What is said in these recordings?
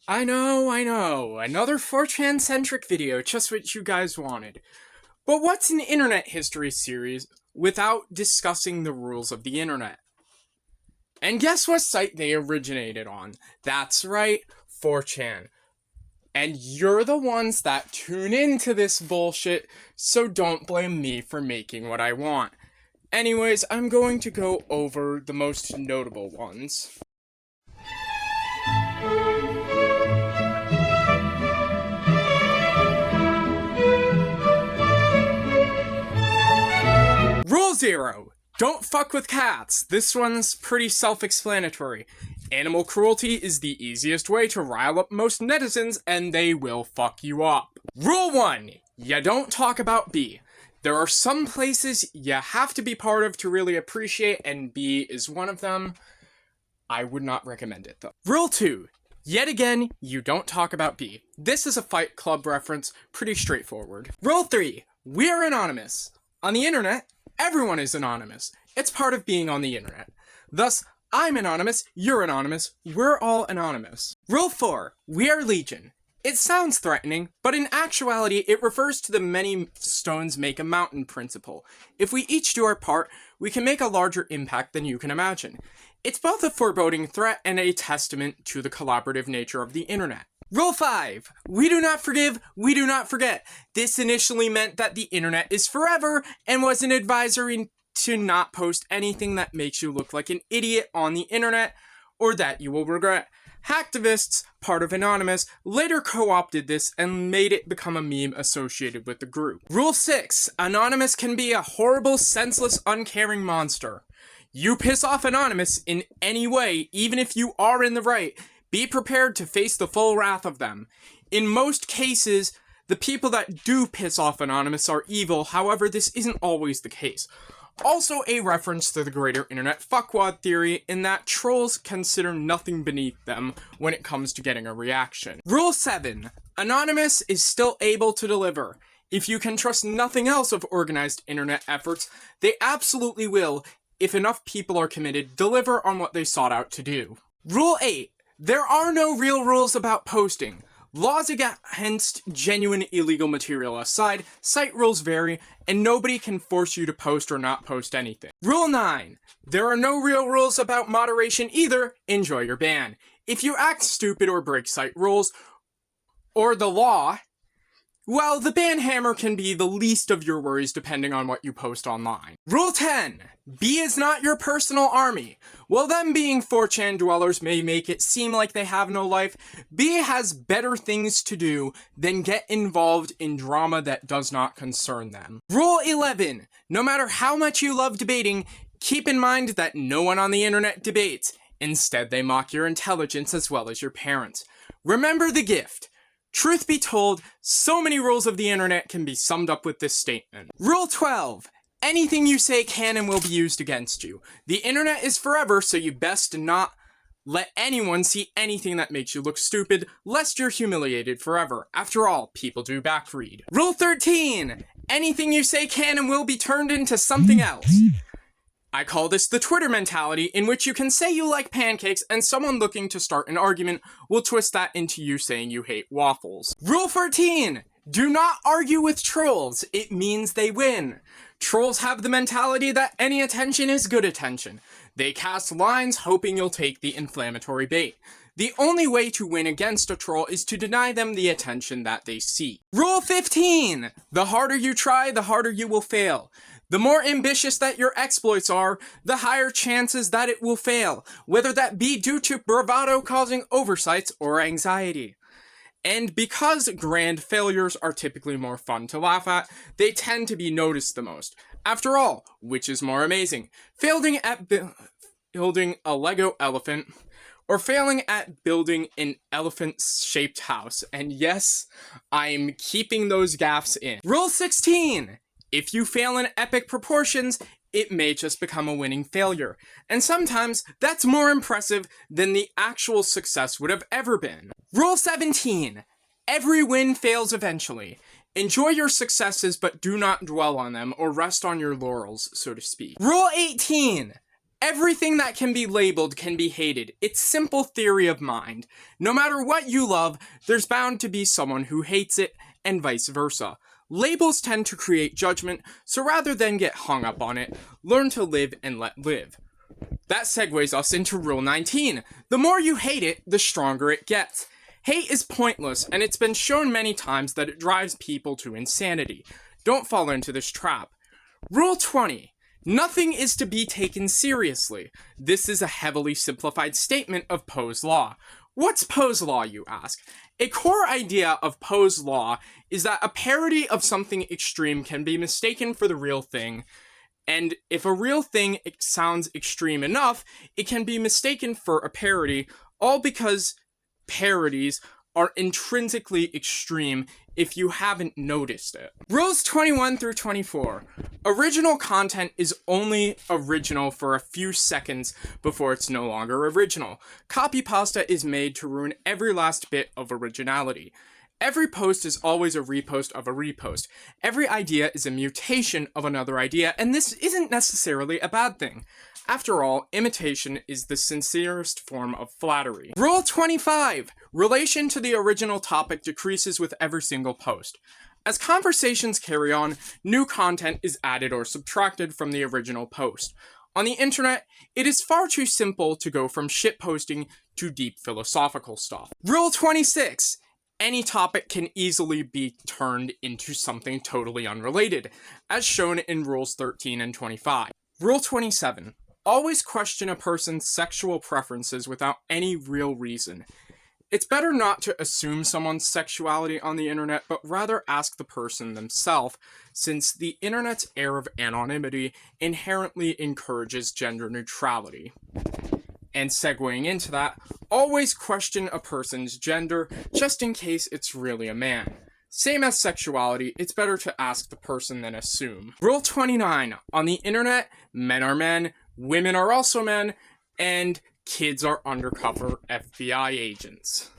I know. Another 4chan-centric video, just what you guys wanted. But what's an internet history series without discussing the rules of the internet? And guess what site they originated on? That's right, 4chan. And you're the ones that tune into this bullshit, so don't blame me for making what I want. Anyways, I'm going to go over the most notable ones. Rule 0. Don't fuck with cats. This one's pretty self-explanatory. Animal cruelty is the easiest way to rile up most netizens, and they will fuck you up. Rule 1. You don't talk about B. There are some places you have to be part of to really appreciate, and B is one of them. I would not recommend it, though. Rule 2. Yet again, you don't talk about B. This is a Fight Club reference, pretty straightforward. Rule 3. We're anonymous. On the internet, everyone is anonymous. It's part of being on the internet. Thus, I'm anonymous, you're anonymous, we're all anonymous. Rule 4. We are legion. It sounds threatening, but in actuality, it refers to the many stones make a mountain principle. If we each do our part, we can make a larger impact than you can imagine. It's both a foreboding threat and a testament to the collaborative nature of the internet. Rule 5. We do not forgive, we do not forget. This initially meant that the internet is forever and was an advisory to not post anything that makes you look like an idiot on the internet or that you will regret. Hacktivists, part of Anonymous, later co-opted this and made it become a meme associated with the group. Rule 6. Anonymous can be a horrible, senseless, uncaring monster. You piss off Anonymous in any way, even if you are in the right, be prepared to face the full wrath of them. In most cases, the people that do piss off Anonymous are evil, however, this isn't always the case. Also a reference to the greater internet fuckwad theory in that trolls consider nothing beneath them when it comes to getting a reaction. Rule 7. Anonymous is still able to deliver. If you can trust nothing else of organized internet efforts, they absolutely will, if enough people are committed, deliver on what they sought out to do. Rule 8. There are no real rules about posting. Laws against genuine illegal material aside, site rules vary, and nobody can force you to post or not post anything. Rule 9. There are no real rules about moderation either. Enjoy your ban. If you act stupid or break site rules, or the law, well, the ban hammer can be the least of your worries depending on what you post online. Rule 10. B is not your personal army. While them being 4chan dwellers may make it seem like they have no life, B has better things to do than get involved in drama that does not concern them. Rule 11. No matter how much you love debating, keep in mind that no one on the internet debates. Instead, they mock your intelligence as well as your parents. Remember the gift. Truth be told, so many rules of the internet can be summed up with this statement. Rule 12. Anything you say can and will be used against you. The internet is forever, so you best not let anyone see anything that makes you look stupid, lest you're humiliated forever. After all, people do backread. Rule 13. Anything you say can and will be turned into something else. I call this the Twitter mentality, in which you can say you like pancakes and someone looking to start an argument will twist that into you saying you hate waffles. Rule 14. Do not argue with trolls. It means they win. Trolls have the mentality that any attention is good attention. They cast lines hoping you'll take the inflammatory bait. The only way to win against a troll is to deny them the attention that they seek. Rule 15. The harder you try, the harder you will fail. The more ambitious that your exploits are, the higher chances that it will fail, whether that be due to bravado causing oversights or anxiety. And because grand failures are typically more fun to laugh at, they tend to be noticed the most. After all, which is more amazing? Failing at building a Lego elephant, or failing at building an elephant-shaped house? And yes, I'm keeping those gaffes in. Rule 16. If you fail in epic proportions, it may just become a winning failure. And sometimes, that's more impressive than the actual success would have ever been. Rule 17. Every win fails eventually. Enjoy your successes, but do not dwell on them or rest on your laurels, so to speak. Rule 18. Everything that can be labeled can be hated. It's simple theory of mind. No matter what you love, there's bound to be someone who hates it, and vice versa. Labels tend to create judgment, so rather than get hung up on it, learn to live and let live. That segues us into Rule 19. The more you hate it, the stronger it gets. Hate is pointless, and it's been shown many times that it drives people to insanity. Don't fall into this trap. Rule 20. Nothing is to be taken seriously. This is a heavily simplified statement of Poe's law. What's Poe's law, you ask? A core idea of Poe's law is that a parody of something extreme can be mistaken for the real thing, and if a real thing sounds extreme enough, it can be mistaken for a parody, all because parodies are intrinsically extreme if you haven't noticed it. Rules 21 through 24. Original content is only original for a few seconds before it's no longer original. Copy pasta is made to ruin every last bit of originality. Every post is always a repost of a repost. Every idea is a mutation of another idea, and this isn't necessarily a bad thing. After all, imitation is the sincerest form of flattery. Rule 25. Relation to the original topic decreases with every single post. As conversations carry on, new content is added or subtracted from the original post. On the internet, it is far too simple to go from shitposting to deep philosophical stuff. Rule 26. Any topic can easily be turned into something totally unrelated, as shown in Rules 13 and 25. Rule 27. Always question a person's sexual preferences without any real reason. It's better not to assume someone's sexuality on the internet, but rather ask the person themselves, since the internet's air of anonymity inherently encourages gender neutrality. And segueing into that, always question a person's gender, just in case it's really a man. Same as sexuality, it's better to ask the person than assume. Rule 29. On the internet, men are men, women are also men, and kids are undercover FBI agents.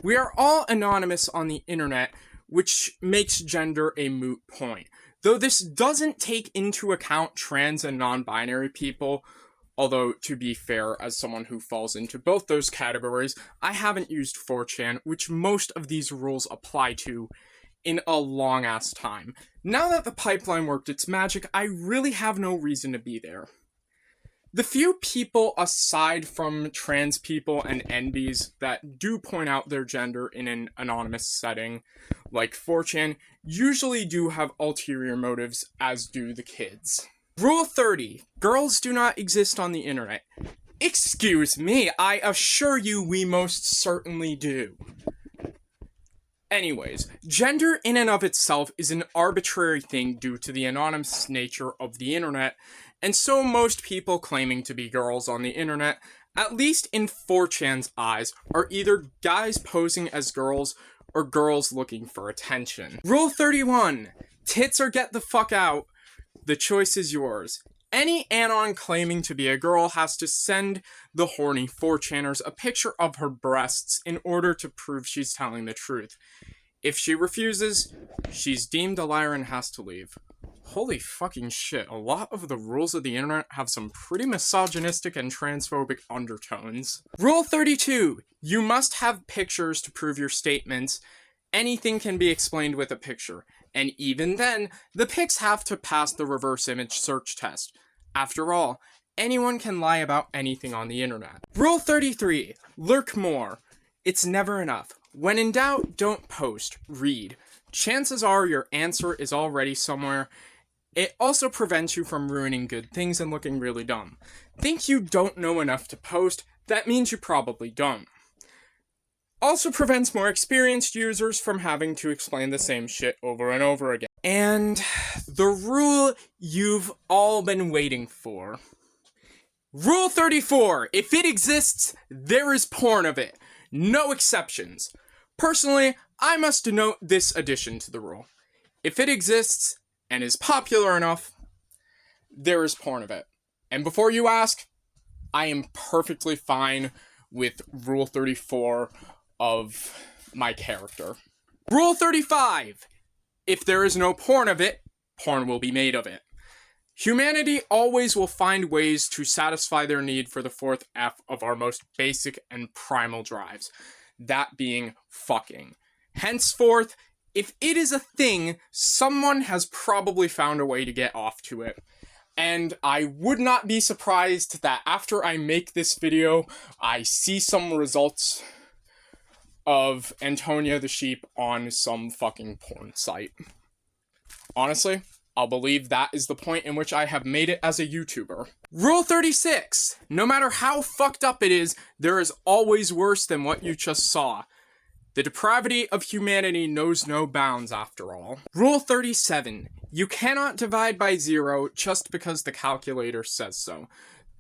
We are all anonymous on the internet, which makes gender a moot point. Though this doesn't take into account trans and non-binary people, although, to be fair, as someone who falls into both those categories, I haven't used 4chan, which most of these rules apply to, in a long-ass time. Now that the pipeline worked its magic, I really have no reason to be there. The few people aside from trans people and NBs that do point out their gender in an anonymous setting, like 4chan, usually do have ulterior motives, as do the kids. Rule 30. Girls do not exist on the internet. Excuse me, I assure you we most certainly do. Anyways, gender in and of itself is an arbitrary thing due to the anonymous nature of the internet, and so most people claiming to be girls on the internet, at least in 4chan's eyes, are either guys posing as girls or girls looking for attention. Rule 31. Tits or get the fuck out. The choice is yours. Any anon claiming to be a girl has to send the horny 4chaners a picture of her breasts in order to prove she's telling the truth. If she refuses, she's deemed a liar and has to leave. Holy fucking shit, a lot of the rules of the internet have some pretty misogynistic and transphobic undertones. Rule 32. You must have pictures to prove your statements. Anything can be explained with a picture. And even then, the pics have to pass the reverse image search test. After all, anyone can lie about anything on the internet. Rule 33. Lurk more. It's never enough. When in doubt, don't post. Read. Chances are your answer is already somewhere. It also prevents you from ruining good things and looking really dumb. Think you don't know enough to post? That means you probably don't. Also prevents more experienced users from having to explain the same shit over and over again. And the rule you've all been waiting for. Rule 34. If it exists, there is porn of it. No exceptions. Personally, I must denote this addition to the rule. If it exists and is popular enough, there is porn of it. And before you ask, I am perfectly fine with Rule 34 of my character. Rule 35. If there is no porn of it, porn will be made of it. Humanity always will find ways to satisfy their need for the fourth F of our most basic and primal drives, that being fucking. Henceforth, if it is a thing, someone has probably found a way to get off to it. And I would not be surprised that after I make this video, I see some results of Antonia the sheep on some fucking porn site. Honestly, I'll believe that is the point in which I have made it as a YouTuber. Rule 36. No matter how fucked up it is, there is always worse than what you just saw. The depravity of humanity knows no bounds, after all. Rule 37. You cannot divide by 0 just because the calculator says so.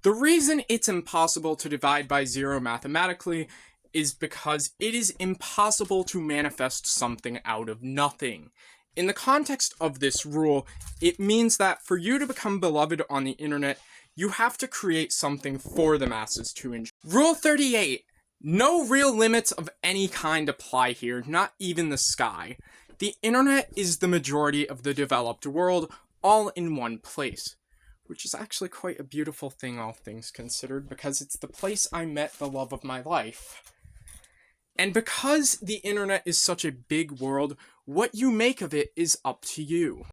The reason it's impossible to divide by 0 mathematically is because it is impossible to manifest something out of nothing. In the context of this rule, it means that for you to become beloved on the internet, you have to create something for the masses to enjoy. Rule 38. No real limits of any kind apply here, not even the sky. The internet is the majority of the developed world, all in one place. Which is actually quite a beautiful thing, all things considered, because it's the place I met the love of my life. And because the internet is such a big world, what you make of it is up to you.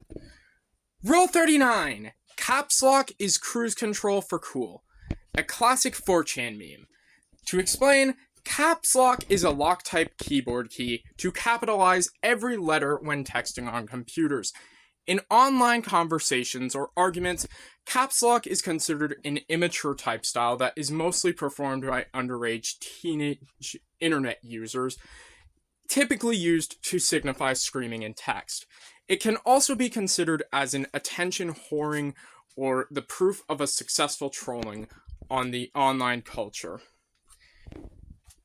Rule 39. Caps lock is cruise control for cool. A classic 4chan meme. To explain, caps lock is a lock-type keyboard key to capitalize every letter when texting on computers. In online conversations or arguments, caps lock is considered an immature type style that is mostly performed by underage teenage internet users, typically used to signify screaming in text. It can also be considered as an attention whoring or the proof of a successful trolling on the online culture.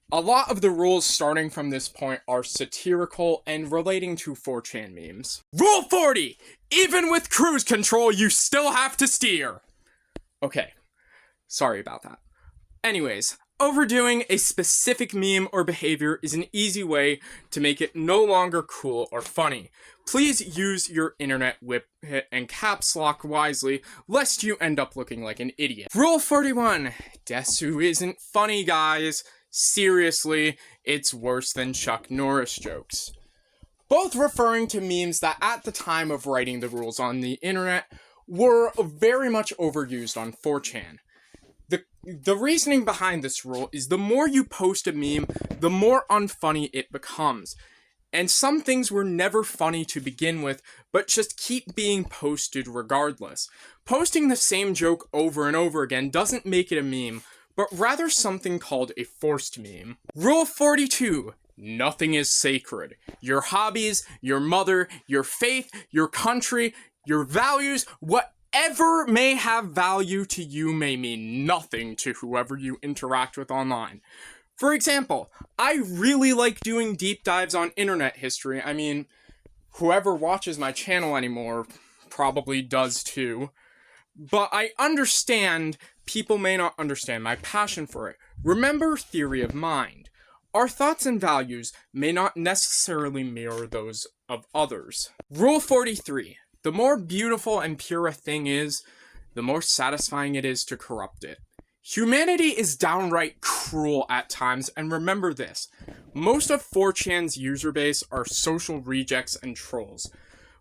A lot of the rules starting from this point are satirical and relating to 4chan memes. Rule 40! Even with cruise control, you still have to steer! Okay, sorry about that. Anyways, overdoing a specific meme or behavior is an easy way to make it no longer cool or funny. Please use your internet whip and caps lock wisely, lest you end up looking like an idiot. Rule 41. Desu isn't funny, guys. Seriously, it's worse than Chuck Norris jokes. Both referring to memes that at the time of writing the rules on the internet were very much overused on 4chan. The reasoning behind this rule is the more you post a meme, the more unfunny it becomes. And some things were never funny to begin with, but just keep being posted regardless. Posting the same joke over and over again doesn't make it a meme, but rather something called a forced meme. Rule 42. Nothing is sacred. Your hobbies, your mother, your faith, your country, your values, whatever may have value to you may mean nothing to whoever you interact with online. For example, I really like doing deep dives on internet history. I mean, whoever watches my channel anymore probably does too. But I understand people may not understand my passion for it. Remember theory of mind. Our thoughts and values may not necessarily mirror those of others. Rule 43. The more beautiful and pure a thing is, the more satisfying it is to corrupt it. Humanity is downright cruel at times, and remember this. Most of 4chan's user base are social rejects and trolls.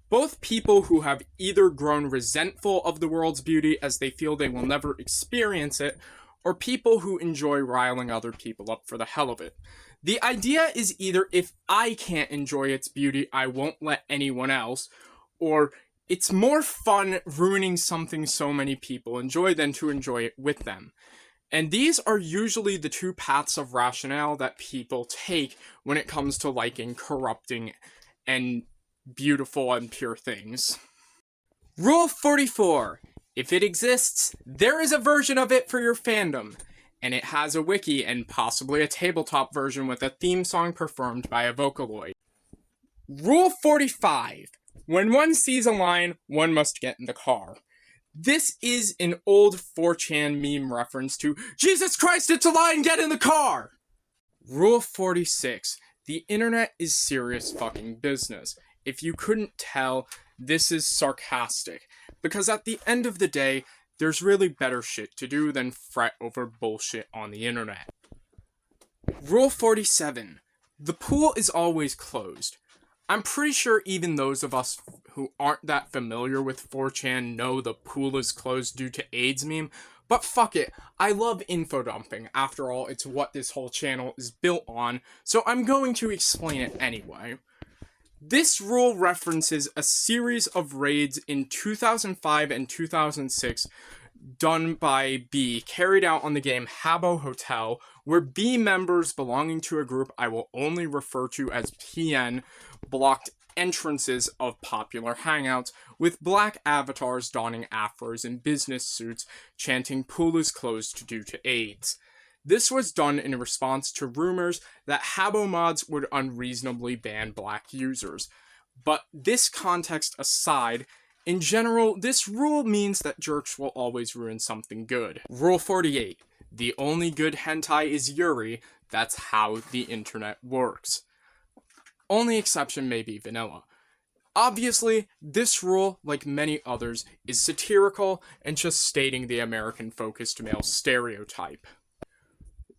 Both people who have either grown resentful of the world's beauty as they feel they will never experience it, or people who enjoy riling other people up for the hell of it. The idea is either if I can't enjoy its beauty, I won't let anyone else, or it's more fun ruining something so many people enjoy than to enjoy it with them. And these are usually the two paths of rationale that people take when it comes to liking, corrupting, and beautiful and pure things. Rule 44. If it exists, there is a version of it for your fandom, and it has a wiki and possibly a tabletop version with a theme song performed by a Vocaloid. Rule 45. When one sees a line, one must get in the car. This is an old 4chan meme reference to, Jesus Christ, it's a line, get in the car! Rule 46. The internet is serious fucking business. If you couldn't tell, this is sarcastic, because at the end of the day, there's really better shit to do than fret over bullshit on the internet. Rule 47. The pool is always closed. I'm pretty sure even those of us who aren't that familiar with 4chan know the pool is closed due to AIDS meme, but fuck it, I love info dumping. After all, it's what this whole channel is built on, so I'm going to explain it anyway. This rule references a series of raids in 2005 and 2006 done by B, carried out on the game Habbo Hotel, where B members belonging to a group I will only refer to as PN blocked entrances of popular hangouts with black avatars donning afros and business suits chanting "Pool is closed due to AIDS." This was done in response to rumors that Habbo mods would unreasonably ban black users. But this context aside, in general, this rule means that jerks will always ruin something good. Rule 48. The only good hentai is Yuri. That's how the internet works. Only exception may be vanilla. Obviously, this rule, like many others, is satirical and just stating the American-focused male stereotype.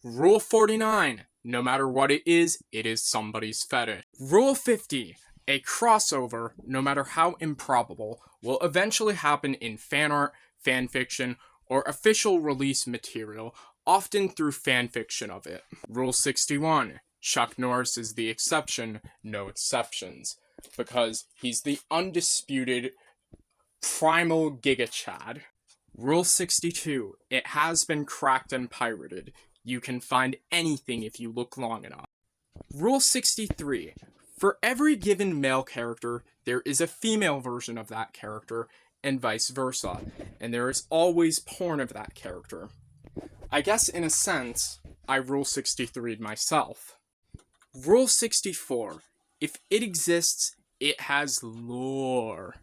Rule 49. No matter what it is somebody's fetish. Rule 50. A crossover, no matter how improbable, will eventually happen in fan art, fanfiction, or official release material, often through fanfiction of it. Rule 61. Chuck Norris is the exception, no exceptions, because he's the undisputed primal Giga Chad. Rule 62. It has been cracked and pirated. You can find anything if you look long enough. Rule 63. For every given male character, there is a female version of that character, and vice versa, and there is always porn of that character. I guess, in a sense, I Rule 63'd myself. Rule 64. If it exists, it has lore.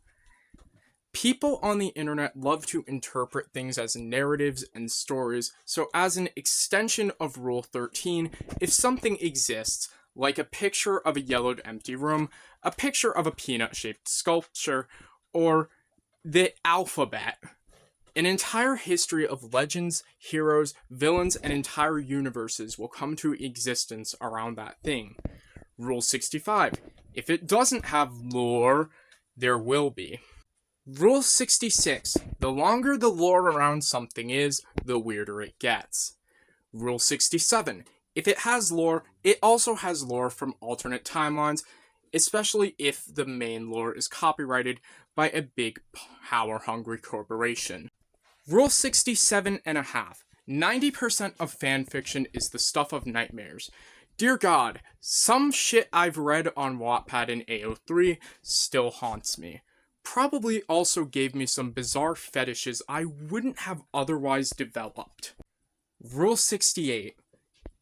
People on the internet love to interpret things as narratives and stories, so as an extension of Rule 13, if something exists, like a picture of a yellowed empty room, a picture of a peanut-shaped sculpture, or the alphabet, an entire history of legends, heroes, villains, and entire universes will come to existence around that thing. Rule 65. If it doesn't have lore, there will be. Rule 66. The longer the lore around something is, the weirder it gets. Rule 67. If it has lore, it also has lore from alternate timelines, especially if the main lore is copyrighted by a big, power-hungry corporation. Rule 67.5. 90% of fanfiction is the stuff of nightmares. Dear God, some shit I've read on Wattpad in AO3 still haunts me. Probably also gave me some bizarre fetishes I wouldn't have otherwise developed. Rule 68.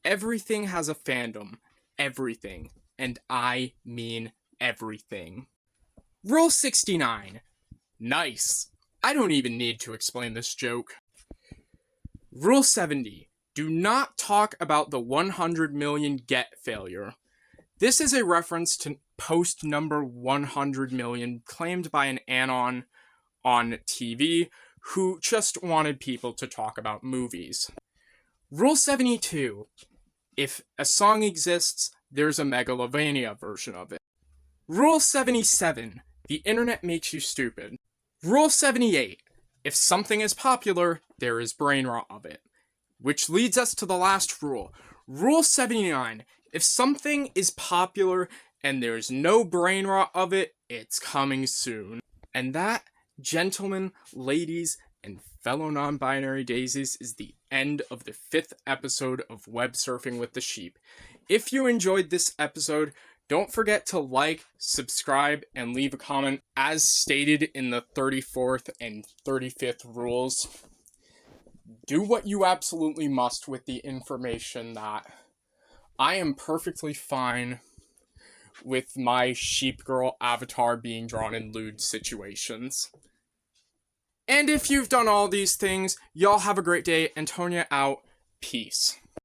Everything has a fandom. Everything. And I mean everything. Rule 69. Nice. I don't even need to explain this joke. Rule 70. Do not talk about the 100 million get failure. This is a reference to post number 100 million claimed by an anon on TV who just wanted people to talk about movies. Rule 72. If a song exists, there's a Megalovania version of it. Rule 77. The internet makes you stupid. Rule 78. If something is popular, there is brain rot of it. Which leads us to the last rule. Rule 79. If something is popular and there's no brain rot of it, it's coming soon. And that, gentlemen, ladies, and fellow non-binary daisies, is the end of the 5th episode of Web Surfing with the Sheep. If you enjoyed this episode, don't forget to like, subscribe, and leave a comment as stated in the 34th and 35th rules. Do what you absolutely must with the information that I am perfectly fine with my sheep girl avatar being drawn in lewd situations. And if you've done all these things, y'all have a great day. Antonia out. Peace.